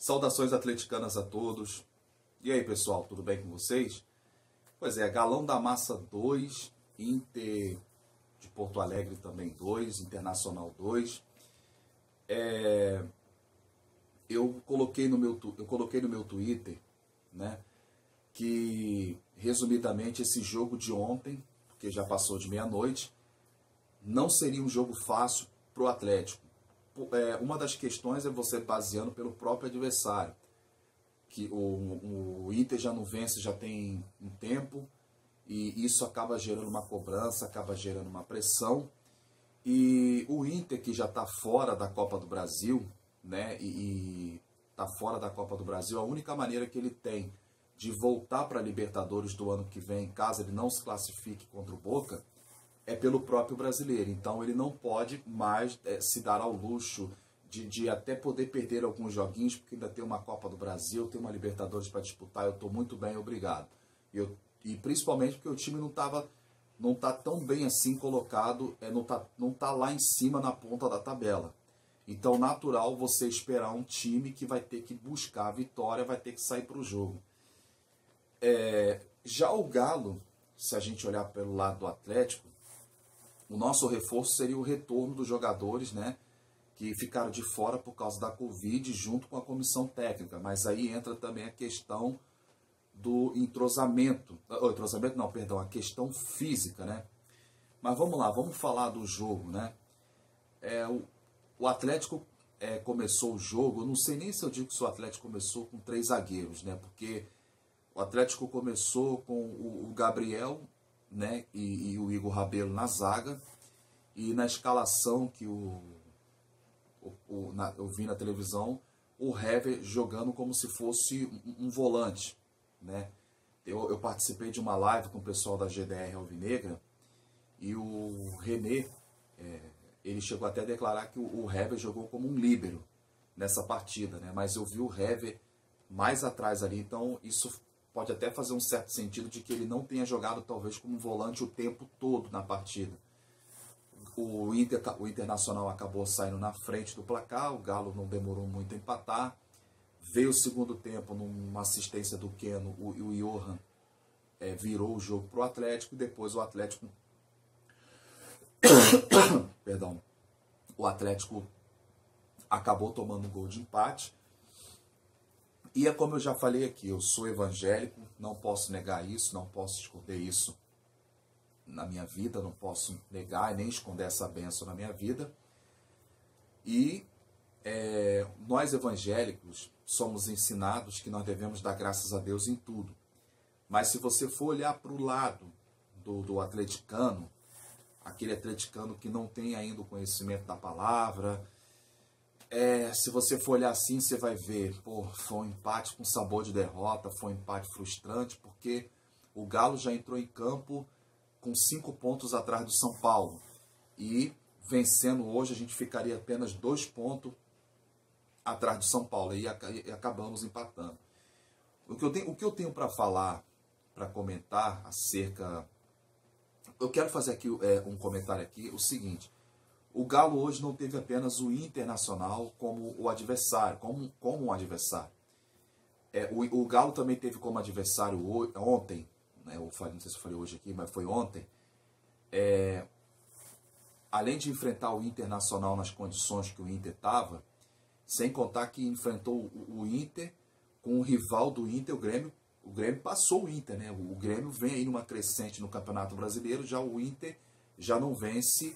Saudações atleticanas a todos. E aí, pessoal, tudo bem com vocês? Pois é, Galão da Massa 2, Inter de Porto Alegre também 2, Internacional 2. Eu coloquei no meu Twitter, né, que, resumidamente, esse jogo de ontem, porque já passou de meia-noite, não seria um jogo fácil para o Atlético. Uma das questões é você baseando pelo próprio adversário, que o Inter já não vence, já tem um tempo, e isso acaba gerando uma cobrança, acaba gerando uma pressão, e o Inter, que já está fora da Copa do Brasil, né, e está fora da Copa do Brasil, a única maneira que ele tem de voltar para a Libertadores do ano que vem, caso ele não se classifique contra o Boca, é pelo próprio brasileiro. Então ele não pode mais se dar ao luxo de até poder perder alguns joguinhos, porque ainda tem uma Copa do Brasil, tem uma Libertadores para disputar, eu estou muito bem, obrigado. E principalmente porque o time não tá tão bem assim colocado, não tá lá em cima na ponta da tabela. Então, natural você esperar um time que vai ter que buscar a vitória, vai ter que sair para o jogo. Já o Galo, se a gente olhar pelo lado do Atlético, o nosso reforço seria o retorno dos jogadores, né, que ficaram de fora por causa da Covid, junto com a comissão técnica. Mas aí entra também a questão do entrosamento. A questão física, né? Mas vamos lá, vamos falar do jogo, né? O Atlético começou o jogo, eu não sei nem se eu digo que o Atlético começou com 3 zagueiros, né? Porque o Atlético começou com o Gabriel, né, e o Igor Rabelo na zaga, e na escalação que eu vi na televisão, o Hever jogando como se fosse um volante, né? Eu participei de uma live com o pessoal da GDR Alvinegra, e o René, ele chegou até a declarar que o Hever jogou como um líbero nessa partida, né? Mas eu vi o Hever mais atrás ali, então isso pode até fazer um certo sentido de que ele não tenha jogado talvez como volante o tempo todo na partida. O Internacional acabou saindo na frente do placar, o Galo não demorou muito a empatar. Veio o segundo tempo, numa assistência do Keno, o Johan virou o jogo para o Atlético, e depois o Atlético perdão, o Atlético acabou tomando um gol de empate. E é como eu já falei aqui, eu sou evangélico, não posso negar isso, não posso esconder isso na minha vida, não posso negar e nem esconder essa bênção na minha vida. E nós evangélicos somos ensinados que nós devemos dar graças a Deus em tudo. Mas se você for olhar para o lado do atleticano, aquele atleticano que não tem ainda o conhecimento da palavra, se você for olhar assim, você vai ver, foi um empate com sabor de derrota, foi um empate frustrante, porque o Galo já entrou em campo com 5 pontos atrás do São Paulo. E vencendo hoje, a gente ficaria apenas 2 pontos atrás do São Paulo, e acabamos empatando. O que eu tenho para falar, para comentar acerca... Eu quero fazer aqui um comentário aqui, o seguinte: o Galo hoje não teve apenas o Internacional como o adversário, como um adversário. O Galo também teve como adversário ontem, né, não sei se eu falei hoje aqui, mas foi ontem, além de enfrentar o Internacional nas condições que o Inter estava, sem contar que enfrentou o Inter com o rival do Inter, o Grêmio. O Grêmio passou o Inter, né? O Grêmio vem aí numa crescente no Campeonato Brasileiro, já o Inter já não vence,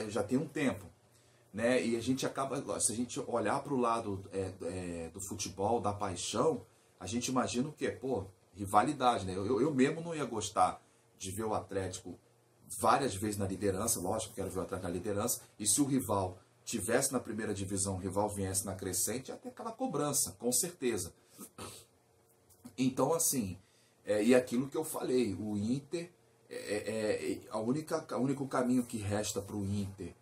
já tem um tempo, né? E a gente acaba, se a gente olhar para o lado do futebol, da paixão, a gente imagina o quê? Rivalidade, né? Eu mesmo não ia gostar de ver o Atlético várias vezes na liderança, lógico que quero ver o Atlético na liderança, e se o rival tivesse na primeira divisão, o rival viesse na crescente, ia ter aquela cobrança, com certeza. Então, assim, e aquilo que eu falei, o Inter, o único caminho que resta para o Inter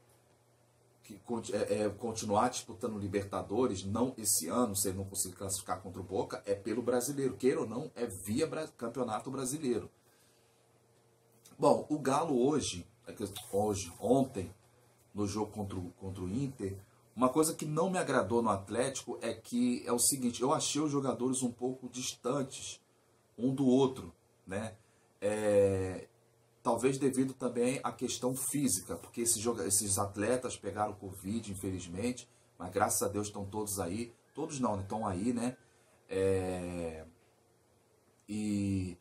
continuar disputando Libertadores, não esse ano, se ele não conseguir classificar contra o Boca, é pelo brasileiro, queira ou não, é via Campeonato Brasileiro. Bom, o Galo ontem, no jogo contra o Inter, Uma coisa que não me agradou no Atlético é que é o seguinte, eu achei os jogadores um pouco distantes um do outro, né? Talvez devido também à questão física, porque esses atletas pegaram Covid, infelizmente, mas graças a Deus estão todos aí. Todos não, estão aí, né? E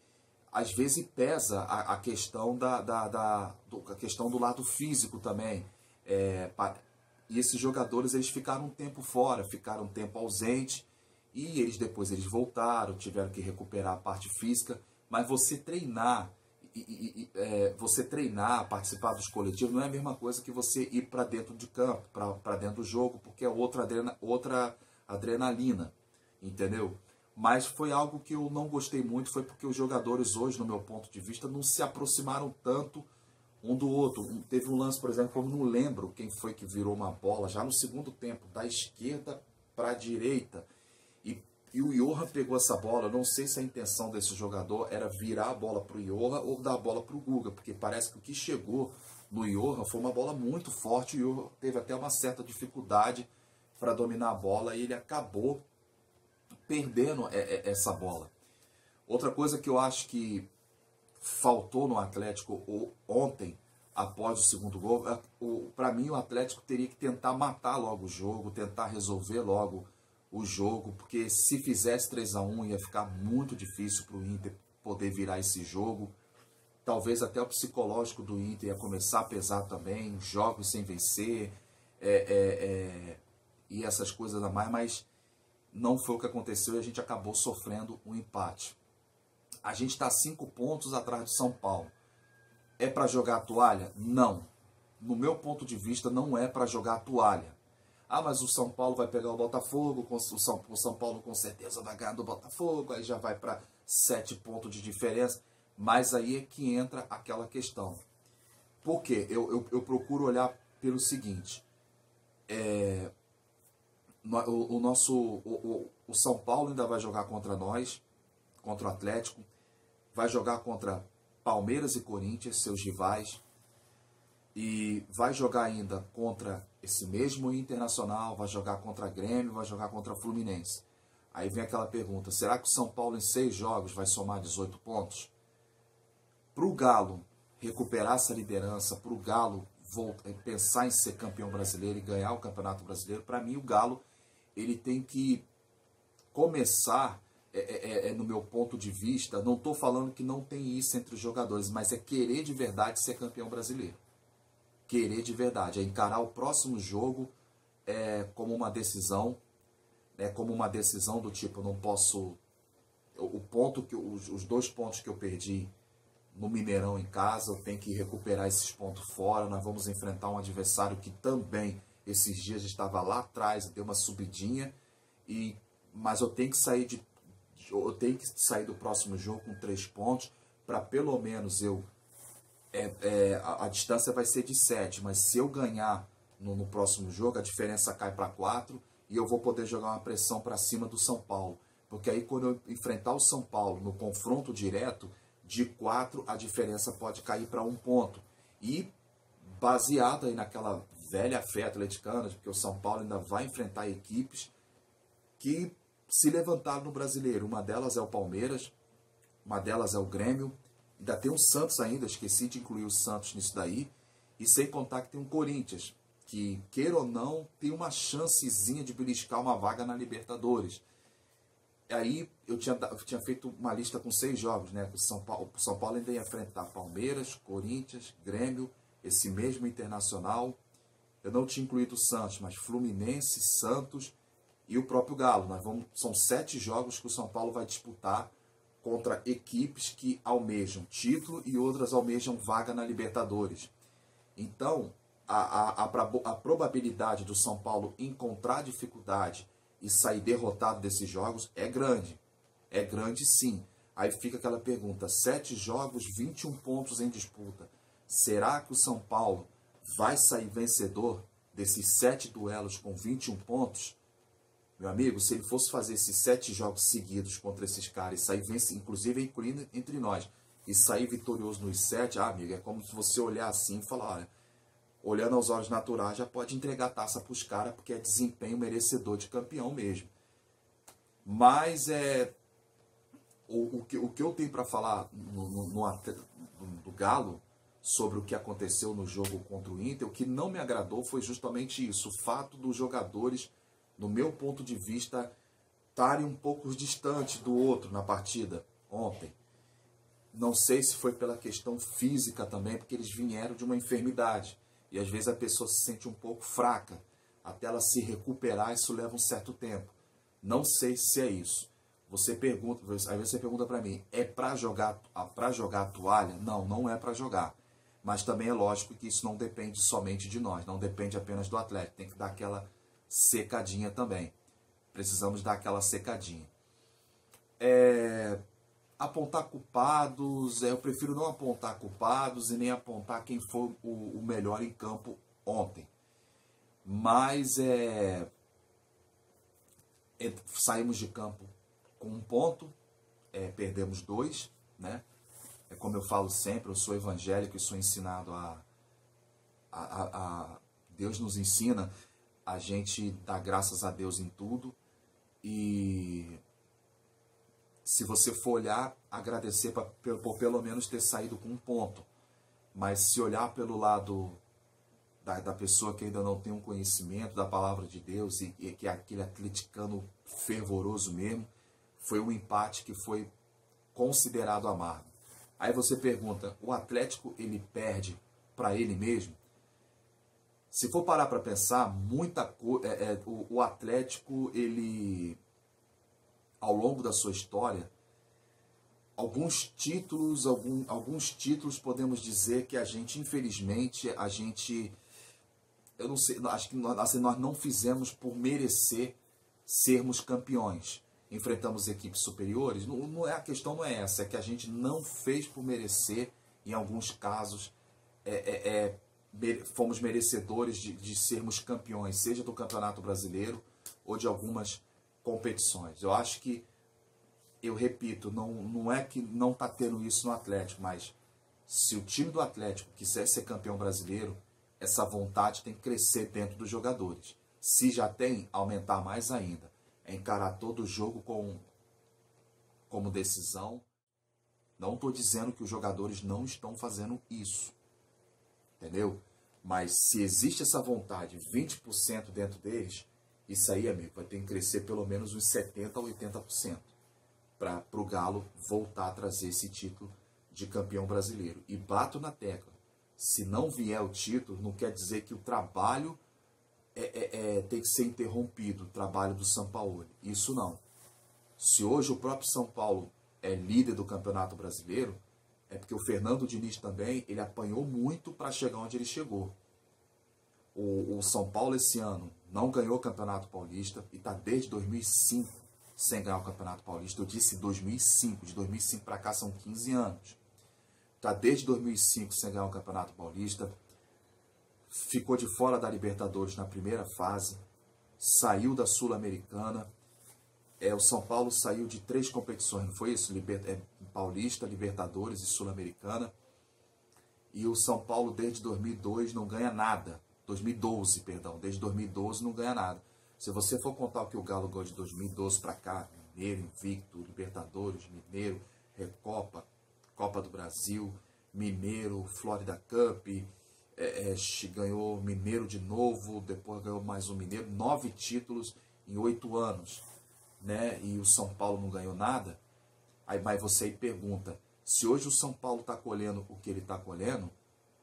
às vezes pesa a questão a questão do lado físico também. E esses jogadores, eles ficaram um tempo fora, ficaram um tempo ausentes, e depois eles voltaram, tiveram que recuperar a parte física. Mas você treinar, participar dos coletivos, não é a mesma coisa que você ir para dentro de campo, para dentro do jogo, porque é outra adrenalina, entendeu? Mas foi algo que eu não gostei muito, foi porque os jogadores hoje, no meu ponto de vista, não se aproximaram tanto um do outro. Teve um lance, por exemplo, eu não lembro quem foi que virou uma bola, já no segundo tempo, da esquerda para a direita, e o Johan pegou essa bola. Eu não sei se a intenção desse jogador era virar a bola para o Johan ou dar a bola para o Guga, porque parece que o que chegou no Johan foi uma bola muito forte, e o Johan teve até uma certa dificuldade para dominar a bola, e ele acabou perdendo essa bola. Outra coisa que eu acho que faltou no Atlético ontem, após o segundo gol, para mim o Atlético teria que tentar matar logo o jogo, tentar resolver logo o jogo, porque se fizesse 3-1 ia ficar muito difícil para o Inter poder virar esse jogo. Talvez até o psicológico do Inter ia começar a pesar também, jogos sem vencer, e essas coisas a mais, mas não foi o que aconteceu, e a gente acabou sofrendo um empate. A gente está 5 pontos atrás do São Paulo. É para jogar a toalha? Não. No meu ponto de vista, não é para jogar a toalha. Ah, mas o São Paulo vai pegar o Botafogo, o São Paulo com certeza vai ganhar do Botafogo, aí já vai para 7 pontos de diferença. Mas aí é que entra aquela questão. Por quê? Eu procuro olhar pelo seguinte. O São Paulo ainda vai jogar contra nós, contra o Atlético, vai jogar contra Palmeiras e Corinthians, seus rivais, e vai jogar ainda contra esse mesmo Internacional, vai jogar contra Grêmio, vai jogar contra Fluminense. Aí vem aquela pergunta, será que o São Paulo em 6 jogos vai somar 18 pontos? Para o Galo recuperar essa liderança, para o Galo pensar em ser campeão brasileiro e ganhar o Campeonato Brasileiro, para mim o Galo ele tem que começar, no meu ponto de vista, não estou falando que não tem isso entre os jogadores, mas é querer de verdade ser campeão brasileiro. Querer de verdade, é encarar o próximo jogo como uma decisão, do tipo, eu não posso... Os 2 pontos que eu perdi no Mineirão em casa, eu tenho que recuperar esses pontos fora. Nós vamos enfrentar um adversário que também esses dias estava lá atrás, deu uma subidinha, mas eu tenho que sair do próximo jogo com 3 pontos, para pelo menos a distância vai ser de 7, mas se eu ganhar no próximo jogo, a diferença cai para 4, e eu vou poder jogar uma pressão para cima do São Paulo. Porque aí quando eu enfrentar o São Paulo no confronto direto, de 4 a diferença pode cair para 1 ponto. E baseado aí naquela velha fé atleticana, porque o São Paulo ainda vai enfrentar equipes que se levantaram no Brasileiro. Uma delas é o Palmeiras, uma delas é o Grêmio, ainda tem o Santos ainda, esqueci de incluir o Santos nisso daí, e sem contar que tem um Corinthians, que, queira ou não, tem uma chancezinha de beliscar uma vaga na Libertadores. Aí eu tinha feito uma lista com 6 jogos, né? O São Paulo ainda ia enfrentar Palmeiras, Corinthians, Grêmio, esse mesmo Internacional. Eu não tinha incluído o Santos, mas Fluminense, Santos e o próprio Galo. São 7 jogos que o São Paulo vai disputar contra equipes que almejam título e outras almejam vaga na Libertadores. Então, a probabilidade do São Paulo encontrar dificuldade e sair derrotado desses jogos é grande. É grande sim. Aí fica aquela pergunta, 7 jogos, 21 pontos em disputa. Será que o São Paulo vai sair vencedor desses 7 duelos com 21 pontos? Meu amigo, se ele fosse fazer esses 7 jogos seguidos contra esses caras e sair vencedor, inclusive incluindo entre nós, e sair vitorioso nos 7, amigo, é como se você olhar assim e falar, olha, olhando aos olhos naturais, já pode entregar a taça para os caras, porque é desempenho merecedor de campeão mesmo. Mas o que eu tenho para falar do Galo, sobre o que aconteceu no jogo contra o Inter, o que não me agradou foi justamente isso, o fato dos jogadores, no meu ponto de vista, estarem um pouco distantes do outro na partida ontem. Não sei se foi pela questão física também, porque eles vieram de uma enfermidade. E às vezes a pessoa se sente um pouco fraca. Até ela se recuperar, isso leva um certo tempo. Não sei se é isso. Você pergunta, aí você pergunta para mim, é para jogar a toalha? Não, não é para jogar. Mas também é lógico que isso não depende somente de nós, não depende apenas do atleta. Tem que dar aquela secadinha também. Precisamos dar aquela secadinha. Apontar culpados, eu prefiro não apontar culpados e nem apontar quem foi o melhor em campo ontem. Mas saímos de campo com 1 ponto, perdemos 2, né? Como eu falo sempre, eu sou evangélico e sou ensinado Deus nos ensina a gente dar graças a Deus em tudo. E se você for olhar, agradecer por pelo menos ter saído com 1 ponto. Mas se olhar pelo lado da pessoa que ainda não tem um conhecimento da palavra de Deus e que é aquele atleticano fervoroso mesmo, foi um empate que foi considerado amargo. Aí você pergunta, o Atlético ele perde para ele mesmo? Se for parar para pensar, o Atlético, ele, ao longo da sua história, alguns títulos podemos dizer que a gente, infelizmente, eu não sei, acho que nós não fizemos por merecer sermos campeões. Enfrentamos equipes superiores, a questão não é essa, é que a gente não fez por merecer, em alguns casos, fomos merecedores de sermos campeões, seja do Campeonato Brasileiro ou de algumas competições. Eu acho que, eu repito, não é que não está tendo isso no Atlético, mas se o time do Atlético quiser ser campeão brasileiro, essa vontade tem que crescer dentro dos jogadores. Se já tem, aumentar mais ainda. Encarar todo o jogo como decisão. Não estou dizendo que os jogadores não estão fazendo isso. Entendeu? Mas se existe essa vontade, 20% dentro deles, isso aí, amigo, vai ter que crescer pelo menos uns 70% a 80%. Para o Galo voltar a trazer esse título de campeão brasileiro. E bato na tecla. Se não vier o título, não quer dizer que o trabalho tem que ser interrompido, o trabalho do Sampaoli. Isso não. Se hoje o próprio São Paulo é líder do Campeonato Brasileiro, é porque o Fernando Diniz também, ele apanhou muito para chegar onde ele chegou. O São Paulo esse ano não ganhou o Campeonato Paulista e está desde 2005 sem ganhar o Campeonato Paulista. Eu disse 2005, de 2005 para cá são 15 anos. Está desde 2005 sem ganhar o Campeonato Paulista. Ficou de fora da Libertadores na primeira fase, saiu da Sul-Americana. O São Paulo saiu de 3 competições, não foi isso? Paulista, Libertadores e Sul-Americana. E o São Paulo desde 2002 não ganha nada. 2012, perdão, desde 2012 não ganha nada. Se você for contar o que o Galo ganhou de 2012 para cá, Mineiro, Invicto, Libertadores, Mineiro, Recopa, Copa do Brasil, Mineiro, Florida Cup, ganhou Mineiro de novo, depois ganhou mais um Mineiro, 9 títulos em 8 anos, né? E o São Paulo não ganhou nada. Aí você aí pergunta, se hoje o São Paulo está colhendo o que ele está colhendo,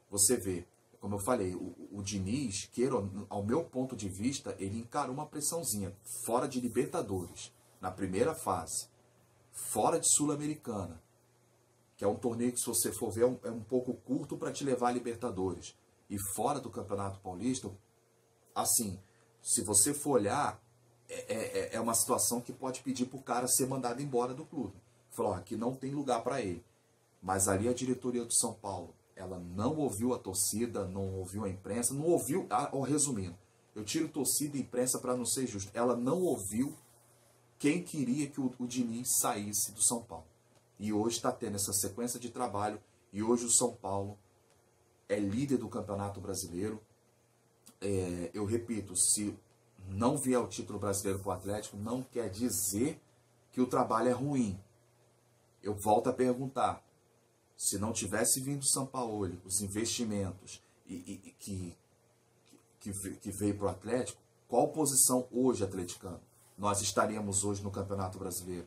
você vê, como eu falei, o Diniz, ao meu ponto de vista, ele encarou uma pressãozinha, fora de Libertadores, na primeira fase, fora de Sul-Americana, que é um torneio que, se você for ver, é um pouco curto para te levar a Libertadores. E fora do Campeonato Paulista, assim, se você for olhar, é uma situação que pode pedir para o cara ser mandado embora do clube. Falou, aqui não tem lugar para ele. Mas ali a diretoria do São Paulo, ela não ouviu a torcida, não ouviu a imprensa, não ouviu, resumindo, eu tiro torcida e imprensa para não ser justo, ela não ouviu quem queria que o Diniz saísse do São Paulo. E hoje está tendo essa sequência de trabalho, e hoje o São Paulo é líder do Campeonato Brasileiro, eu repito, se não vier o título brasileiro para o Atlético, não quer dizer que o trabalho é ruim. Eu volto a perguntar, se não tivesse vindo o Sampaoli, os investimentos que veio para o Atlético, qual posição hoje, atleticano, nós estaríamos hoje no Campeonato Brasileiro?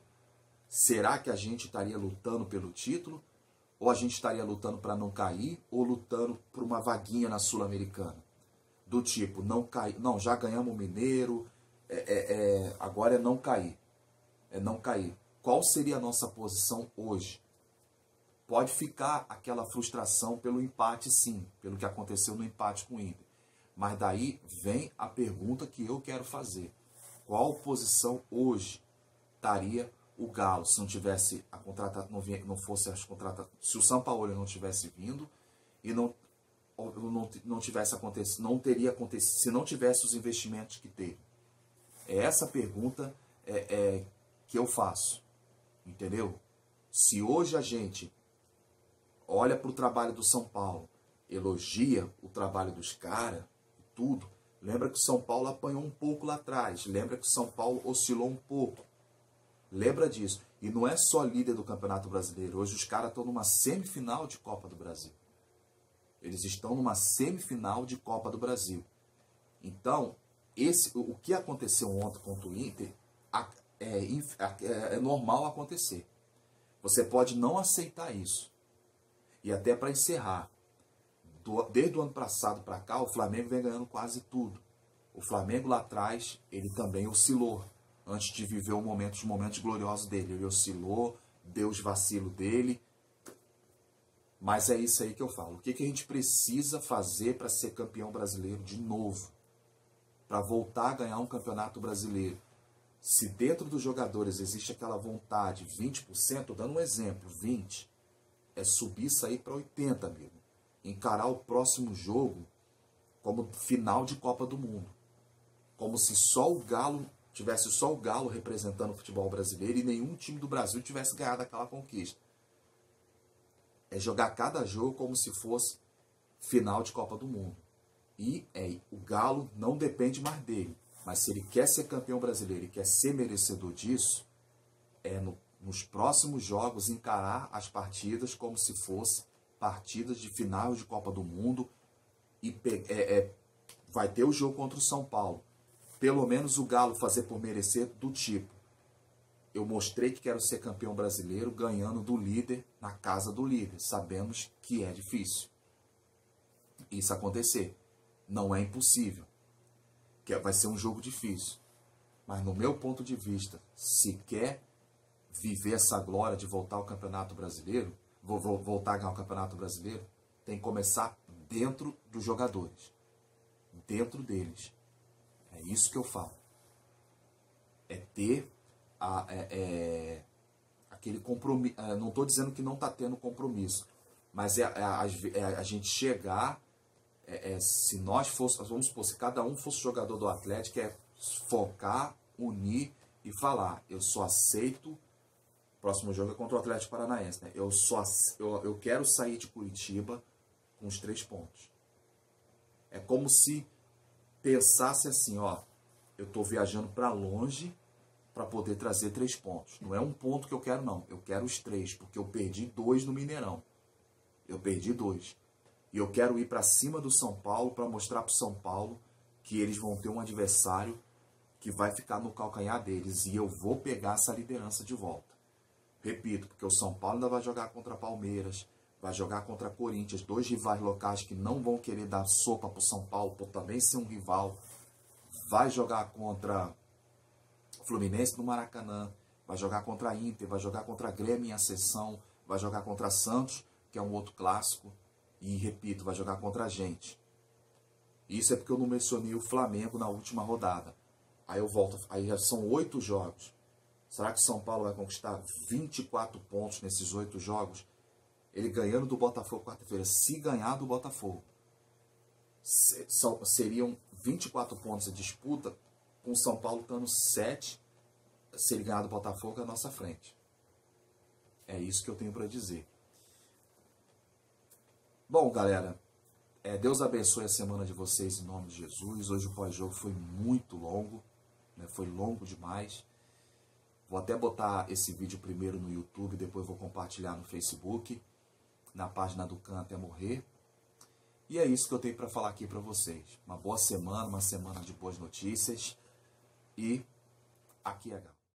Será que a gente estaria lutando pelo título? Ou a gente estaria lutando para não cair? Ou lutando por uma vaguinha na Sul-Americana? Do tipo, não cair, não, já ganhamos o Mineiro, agora é não cair. É não cair. Qual seria a nossa posição hoje? Pode ficar aquela frustração pelo empate, sim, pelo que aconteceu no empate com o Inter. Mas daí vem a pergunta que eu quero fazer. Qual posição hoje estaria o Galo se não tivesse a contratação, não fosse as contratações, se o Sampaoli não tivesse vindo e não tivesse acontecido, não teria acontecido, se não tivesse os investimentos que teve? É essa pergunta que eu faço, entendeu? Se hoje a gente olha para o trabalho do São Paulo, elogia o trabalho dos caras e tudo, lembra que o São Paulo apanhou um pouco lá atrás, lembra que o São Paulo oscilou um pouco, lembra disso. E não é só líder do Campeonato Brasileiro, hoje os caras estão numa semifinal de Copa do Brasil. Eles estão numa semifinal de Copa do Brasil. Então, o que aconteceu ontem contra o Inter é normal acontecer. Você pode não aceitar isso. E até para encerrar, desde o ano passado para cá, o Flamengo vem ganhando quase tudo. O Flamengo lá atrás, ele também oscilou. Antes de viver os momentos gloriosos dele. Ele oscilou, deu os vacilos dele. Mas é isso aí que eu falo. O que a gente precisa fazer para ser campeão brasileiro de novo? Para voltar a ganhar um campeonato brasileiro? Se dentro dos jogadores existe aquela vontade, 20%, dando um exemplo, 20%, é subir isso aí para 80%, amigo. Encarar o próximo jogo como final de Copa do Mundo. Como se só o Galo, tivesse só o Galo representando o futebol brasileiro e nenhum time do Brasil tivesse ganhado aquela conquista. É jogar cada jogo como se fosse final de Copa do Mundo. E o Galo não depende mais dele. Mas se ele quer ser campeão brasileiro e quer ser merecedor disso, nos próximos jogos encarar as partidas como se fosse partidas de final de Copa do Mundo. E vai ter o jogo contra o São Paulo. Pelo menos o Galo fazer por merecer, do tipo: eu mostrei que quero ser campeão brasileiro ganhando do líder na casa do líder. Sabemos que é difícil isso acontecer. Não é impossível. Vai ser um jogo difícil. Mas no meu ponto de vista, se quer viver essa glória de voltar ao Campeonato Brasileiro, voltar a ganhar o Campeonato Brasileiro, tem que começar dentro dos jogadores. Dentro deles. É isso que eu falo. É ter aquele compromisso. Não estou dizendo que não está tendo compromisso, mas a gente chegar, se nós fôssemos, vamos supor, se cada um fosse jogador do Atlético, focar, unir e falar: eu só aceito, o próximo jogo é contra o Atlético Paranaense, né? Eu quero sair de Curitiba com os 3 pontos. É como se pensasse assim: ó, eu estou viajando para longe para poder trazer 3 pontos. Não é um ponto que eu quero, não. Eu quero os 3, porque eu perdi 2 no Mineirão. Eu perdi 2. E eu quero ir para cima do São Paulo para mostrar para o São Paulo que eles vão ter um adversário que vai ficar no calcanhar deles. E eu vou pegar essa liderança de volta. Repito, porque o São Paulo ainda vai jogar contra Palmeiras, vai jogar contra Corinthians, 2 rivais locais que não vão querer dar sopa para o São Paulo por também ser um rival. Vai jogar contra Fluminense no Maracanã, vai jogar contra a Inter, vai jogar contra a Grêmio em Ascensão, vai jogar contra a Santos, que é um outro clássico, e repito, vai jogar contra a gente. Isso é porque eu não mencionei o Flamengo na última rodada. Aí eu volto, aí já são 8 jogos. Será que o São Paulo vai conquistar 24 pontos nesses 8 jogos? Ele ganhando do Botafogo quarta-feira. Se ganhar do Botafogo, seriam 24 pontos de disputa, com o São Paulo estando 7, se ele ganhar do Botafogo, à nossa frente. É isso que eu tenho para dizer. Bom, galera, Deus abençoe a semana de vocês em nome de Jesus. Hoje o pós-jogo foi muito longo, né? Foi longo demais. Vou até botar esse vídeo primeiro no YouTube, depois vou compartilhar no Facebook, na página do CAN até morrer. E é isso que eu tenho para falar aqui para vocês. Uma boa semana, uma semana de boas notícias. E aqui é a Gal.